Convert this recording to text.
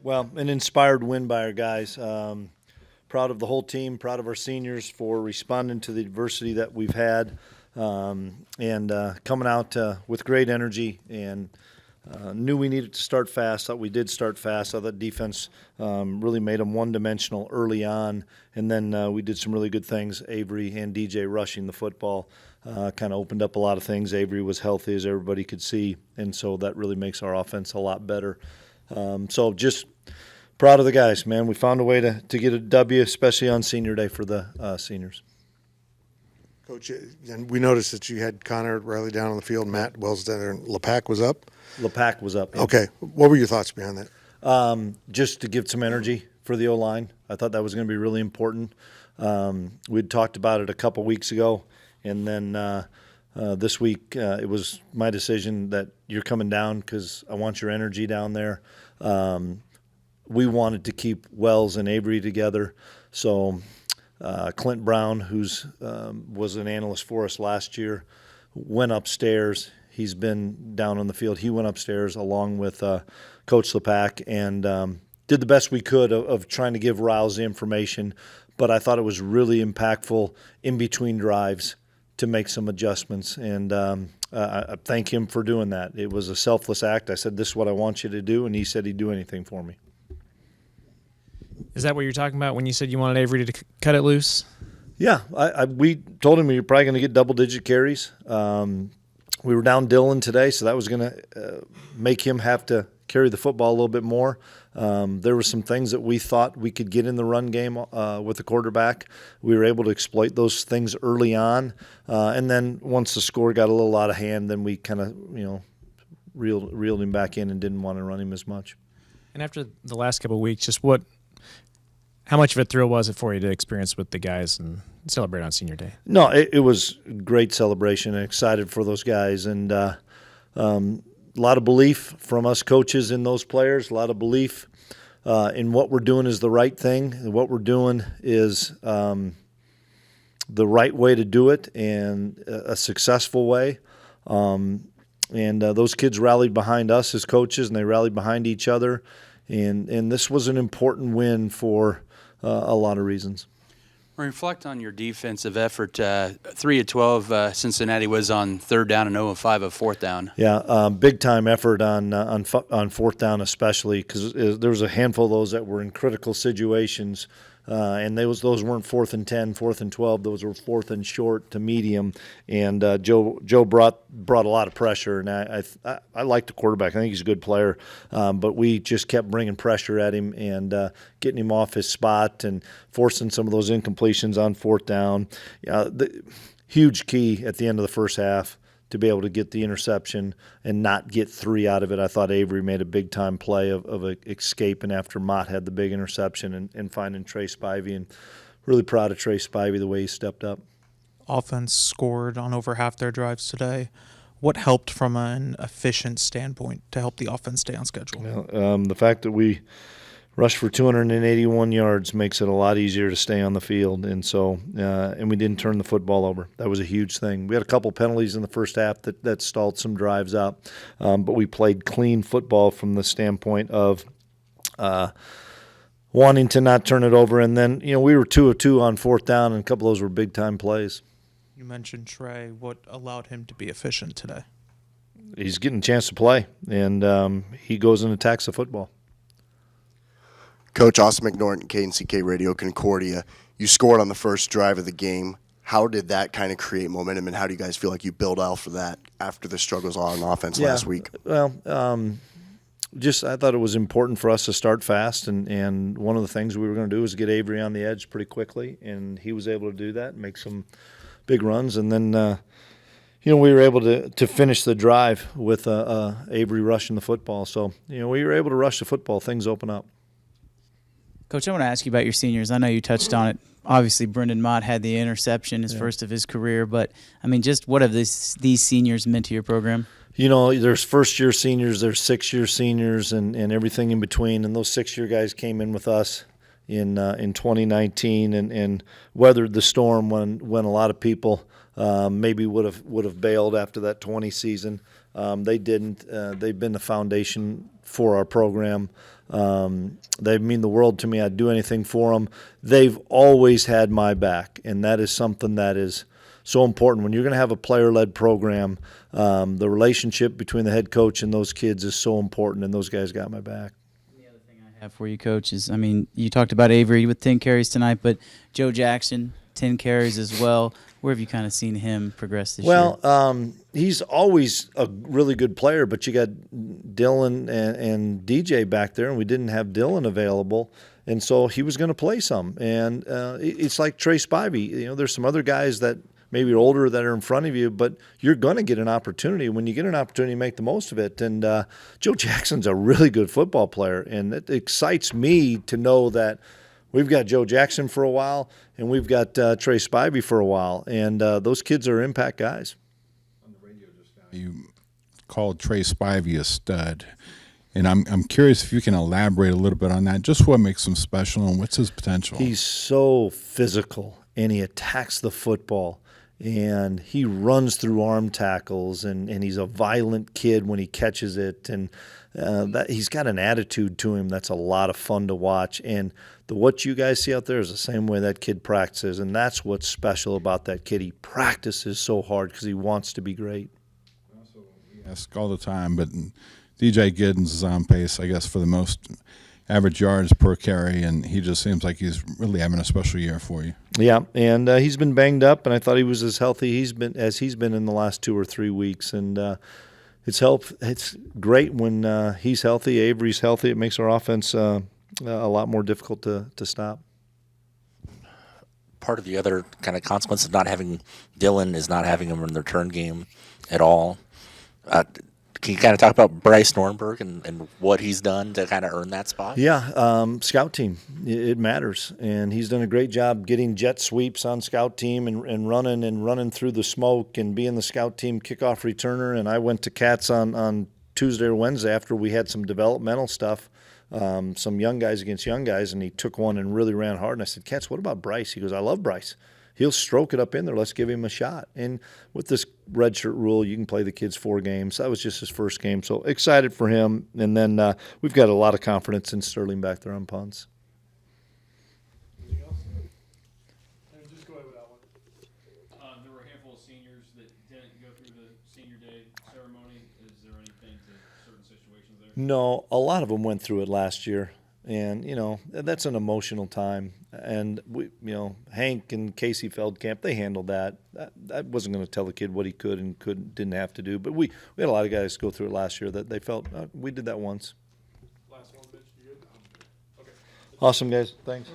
Well, an inspired win by our guys. Proud of the whole team, proud of our seniors for responding to the adversity that we've had, and coming out with great energy, and knew we needed to start fast. Thought we did start fast. Thought that defense really made them one-dimensional early on, and then we did some really good things. Avery and DJ rushing the football kind of opened up a lot of things. Avery was healthy, as everybody could see, and so that really makes our offense a lot better. So just proud of the guys, man. We found a way to get a W, especially on senior day for the seniors. Coach, and we noticed that you had Connor Riley down on the field, Matt Wells down there, and LePack was up? LePack was up. Yeah. Okay. What were your thoughts behind that? Just to give some energy for the O-line. I thought that was going to be really important. We'd talked about it a couple weeks ago, and then this week it was my decision that you're coming down because I want your energy down there. We wanted to keep Wells and Avery together, so Clint Brown, who's was an analyst for us last year, went upstairs. He's been down on the field. He went upstairs along with Coach LePack and did the best we could of trying to give Riles the information, but I thought it was really impactful in between drives to make some adjustments, and I thank him for doing that. It was a selfless act. I said, this is what I want you to do, and he said he'd do anything for me. Is that what you're talking about when you said you wanted Avery to cut it loose? Yeah, we told him you're probably going to get double-digit carries. We were down Dylan today, so that was going to make him have to carry the football a little bit more. There were some things that we thought we could get in the run game with the quarterback. We were able to exploit those things early on, and then once the score got a little out of hand, then we kind of reeled him back in and didn't want to run him as much. And after the last couple of weeks, just how much of a thrill was it for you to experience with the guys and celebrate on senior day? No, it was a great celebration and excited for those guys, and a lot of belief from us coaches in those players, a lot of belief in what we're doing is the right thing, and what we're doing is the right way to do it and a successful way. And those kids rallied behind us as coaches, and they rallied behind each other. And this was an important win for a lot of reasons. Reflect on your defensive effort. 3 of 12, Cincinnati was on third down and 0 of 5 of fourth down. Yeah, big time effort on fourth down, especially because there was a handful of those that were in critical situations, and those weren't 4th and 10, 4th and 12. Those were 4th and short to medium, and Joe brought a lot of pressure. And I like the quarterback. I think he's a good player, but we just kept bringing pressure at him and getting him off his spot and forcing some of those incompletions on fourth down. The huge key at the end of the first half to be able to get the interception and not get 3 out of it. I thought Avery made a big-time play of escaping after Mott had the big interception and finding Trey Spivey, and really proud of Trey Spivey the way he stepped up. Offense scored on over half their drives today. What helped from an efficient standpoint to help the offense stay on schedule? Well, the fact that we rushed for 281 yards makes it a lot easier to stay on the field, and so and we didn't turn the football over. That was a huge thing. We had a couple penalties in the first half that stalled some drives out, but we played clean football from the standpoint of wanting to not turn it over. And then we were 2 of 2 on fourth down, and a couple of those were big time plays. You mentioned Trey. What allowed him to be efficient today? He's getting a chance to play, and he goes and attacks the football. Coach Austin McNorton, KNCK Radio Concordia. You scored on the first drive of the game. How did that kind of create momentum, and how do you guys feel like you build off for that after the struggles on offense last week? Well, I thought it was important for us to start fast, and one of the things we were going to do was get Avery on the edge pretty quickly, and he was able to do that and make some big runs. And then, we were able to finish the drive with Avery rushing the football. So, we were able to rush the football. Things open up. Coach, I want to ask you about your seniors. I know you touched on it. Obviously, Brendan Mott had the interception, his first of his career. But, just what have these seniors meant to your program? There's first-year seniors, there's 6-year seniors, and everything in between. And those 6-year guys came in with us in 2019 and weathered the storm when a lot of people maybe would have bailed after that 20 season. They didn't. They've been the foundation for our program. They mean the world to me. I'd do anything for them. They've always had my back, and that is something that is so important. When you're going to have a player-led program, the relationship between the head coach and those kids is so important, and those guys got my back. The other thing I have for you, Coach, is, I mean, you talked about Avery with 10 carries tonight, but Joe Jackson, 10 carries as well. Where have you kind of seen him progress this year? Well, he's always a really good player, but you got Dylan and DJ back there, and we didn't have Dylan available, and so he was going to play some. And it's like Trey Spivey. You know, there's some other guys that maybe are older that are in front of you, but you're going to get an opportunity. When you get an opportunity, make the most of it. And Joe Jackson's a really good football player, and it excites me to know that we've got Joe Jackson for a while, and we've got Trey Spivey for a while, and those kids are impact guys. You called Trey Spivey a stud, and I'm curious if you can elaborate a little bit on that. Just what makes him special, and what's his potential? He's so physical, and he attacks the football, and he runs through arm tackles, and he's a violent kid when he catches it, and that he's got an attitude to him that's a lot of fun to watch. And what you guys see out there is the same way that kid practices, and that's what's special about that kid. He practices so hard because he wants to be great. We ask all the time, but DJ Giddens is on pace, I guess, for the most average yards per carry, and he just seems like he's really having a special year for you. Yeah, and he's been banged up, and I thought he was as healthy as he's been in the last 2 or 3 weeks, and it's great when he's healthy, Avery's healthy. It makes our offense a lot more difficult to stop. Part of the other kind of consequence of not having Dylan is not having him in the return game at all. Can you kind of talk about Bryce Nornberg and what he's done to kind of earn that spot? Yeah, scout team, it matters, and he's done a great job getting jet sweeps on scout team and running through the smoke and being the scout team kickoff returner. And I went to Cats on Tuesday or Wednesday after we had some developmental stuff, some young guys against young guys, and he took one and really ran hard. And I said, Cats, what about Bryce? He goes, I love Bryce. He'll stroke it up in there. Let's give him a shot. And with this redshirt rule, you can play the kids 4 games. That was just his first game. So excited for him. And then we've got a lot of confidence in Sterling back there on punts. Anything else? Just go ahead with that one. There were a handful of seniors that didn't go through the senior day ceremony. Is there anything to certain situations there? No, a lot of them went through it last year. And, you know, that's an emotional time. And, Hank and Casey Feldkamp, they handled that. I wasn't going to tell the kid what he could and didn't have to do. But we had a lot of guys go through it last year that they felt we did that once. Last one, Mitch. You good? Okay. Awesome, guys. Thanks.